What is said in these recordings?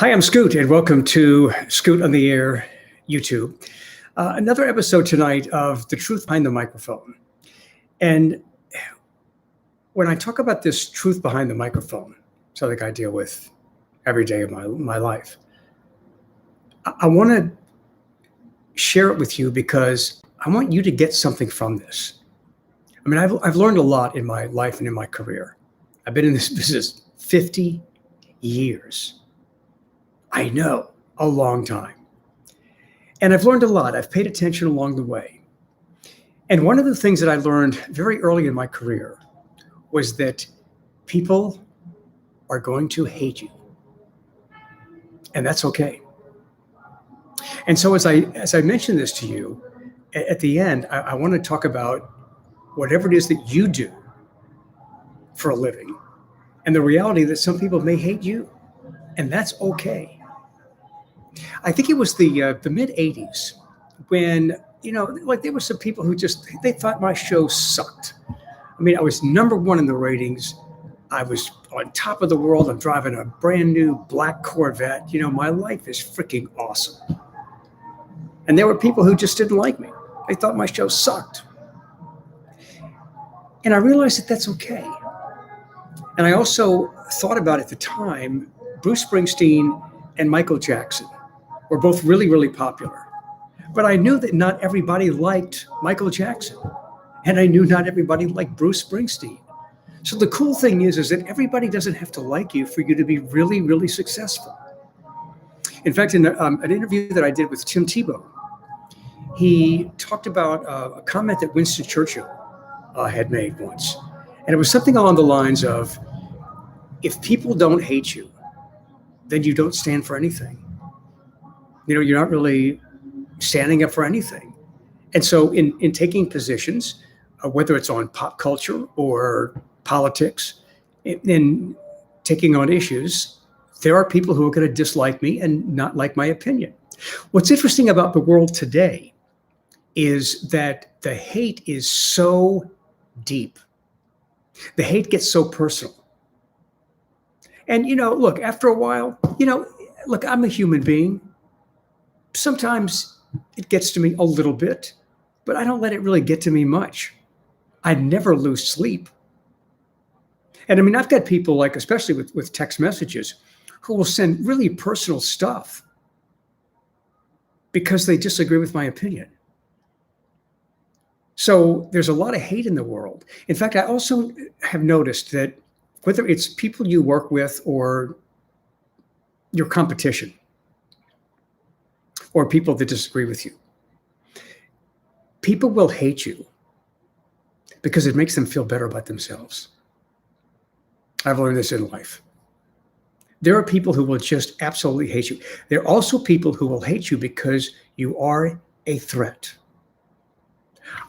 Hi, I'm Scoot, and welcome to Scoot on the Air YouTube. Another episode tonight of The Truth Behind the Microphone. And when I talk about this truth behind the microphone, something I deal with every day of my life, I want to share it with you because I want you to get something from this. I mean, I've learned a lot in my life and in my career. I've been in this business 50 years. I know, a long time. And I've learned a lot. I've paid attention along the way. And one of the things that I learned very early in my career was that people are going to hate you. And that's okay. And so as I mention this to you, at the end, I want to talk about whatever it is that you do for a living and the reality that some people may hate you. And that's okay. I think it was the mid 80s when, there were some people who they thought my show sucked. I mean, I was number one in the ratings. I was on top of the world. I'm driving a brand new black Corvette. My life is freaking awesome. And there were people who just didn't like me. They thought my show sucked. And I realized that that's okay. And I also thought about at the time, Bruce Springsteen and Michael Jackson were both really, really popular. But I knew that not everybody liked Michael Jackson. And I knew not everybody liked Bruce Springsteen. So the cool thing is that everybody doesn't have to like you for you to be really, really successful. In fact, in an interview that I did with Tim Tebow, he talked about a comment that Winston Churchill had made once. And it was something along the lines of, if people don't hate you, then you don't stand for anything. You're not really standing up for anything. And so in taking positions, whether it's on pop culture or politics, in taking on issues, there are people who are going to dislike me and not like my opinion. What's interesting about the world today is that the hate is so deep. The hate gets so personal. And, look, after a while, look, I'm a human being. Sometimes it gets to me a little bit, but I don't let it really get to me much. I never lose sleep. And I mean, I've got people like, especially with text messages, who will send really personal stuff because they disagree with my opinion. So there's a lot of hate in the world. In fact, I also have noticed that whether it's people you work with or your competition or people that disagree with you, people will hate you because it makes them feel better about themselves. I've learned this in life. There are people who will just absolutely hate you. There are also people who will hate you because you are a threat.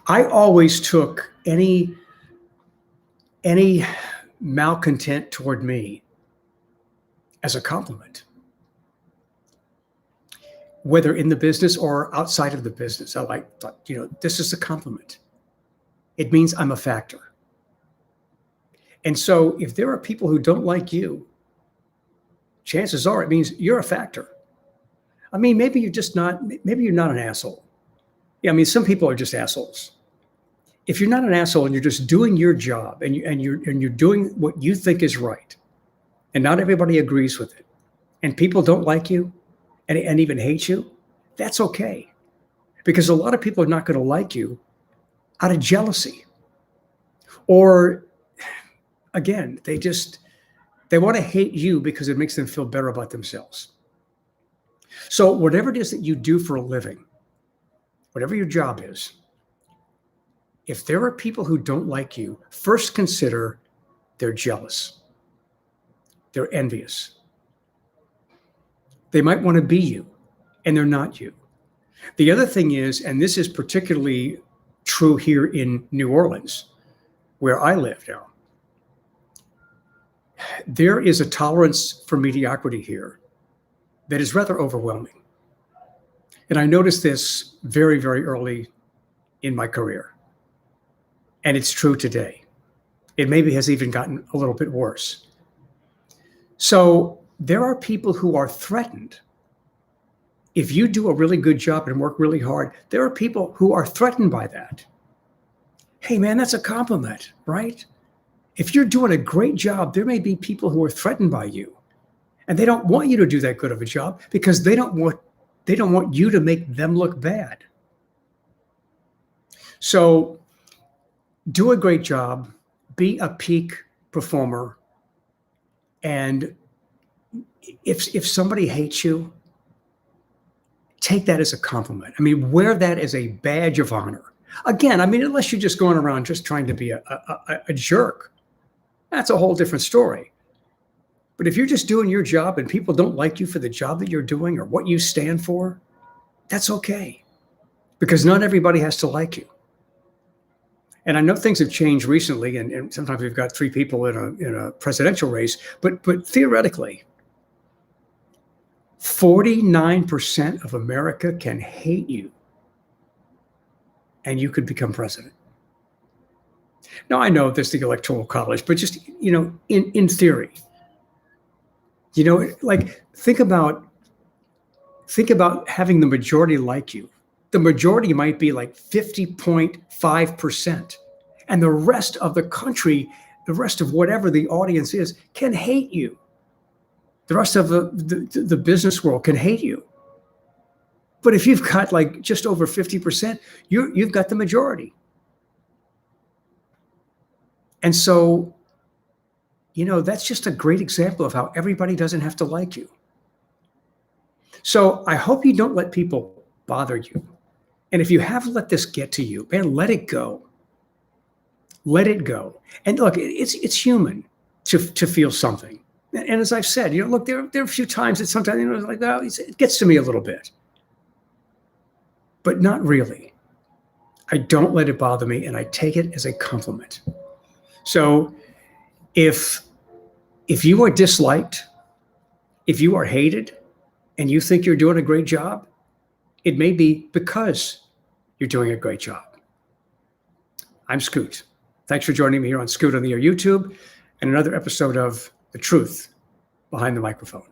I always took any malcontent toward me as a compliment, whether in the business or outside of the business. I thought, this is a compliment. It means I'm a factor. And so if there are people who don't like you, chances are it means you're a factor. I mean, maybe you're not an asshole. Yeah, I mean, some people are just assholes. If you're not an asshole and you're just doing your job and you're doing what you think is right, and not everybody agrees with it, and people don't like you and even hate you, that's okay. Because a lot of people are not going to like you out of jealousy. Or again, they want to hate you because it makes them feel better about themselves. So whatever it is that you do for a living, whatever your job is, if there are people who don't like you, first consider they're jealous. They're envious. They might want to be you, and they're not you. The other thing is, and this is particularly true here in New Orleans, where I live now, there is a tolerance for mediocrity here that is rather overwhelming. And I noticed this very, very early in my career. And it's true today. It maybe has even gotten a little bit worse. So there are people who are threatened. If you do a really good job and work really hard, there are people who are threatened by that. Hey, man, that's a compliment, right? If you're doing a great job, there may be people who are threatened by you, and they don't want you to do that good of a job because they don't want you to make them look bad. So do a great job, be a peak performer, and if somebody hates you, take that as a compliment. I mean, wear that as a badge of honor. Again, I mean, unless you're just going around just trying to be a jerk, that's a whole different story. But if you're just doing your job and people don't like you for the job that you're doing or what you stand for, that's okay, because not everybody has to like you. And I know things have changed recently, and sometimes we've got 3 people in a presidential race, but theoretically, 49% of America can hate you, and you could become president. Now, I know there's the Electoral College, but just, in theory, like think about having the majority like you. The majority might be like 50.5%. And the rest of the country, the rest of whatever the audience is, can hate you. The rest of the business world can hate you. But if you've got like just over 50%, you've got the majority. And so, that's just a great example of how everybody doesn't have to like you. So I hope you don't let people bother you. And if you have let this get to you, man, let it go. Let it go. And look, it's human to feel something. And as I've said, look, there are a few times that sometimes, it's like, well, it gets to me a little bit. But not really. I don't let it bother me, and I take it as a compliment. So if you are disliked, if you are hated, and you think you're doing a great job, it may be because you're doing a great job. I'm Scoot. Thanks for joining me here on Scoot on the Air YouTube and another episode of The Truth Behind the Microphone.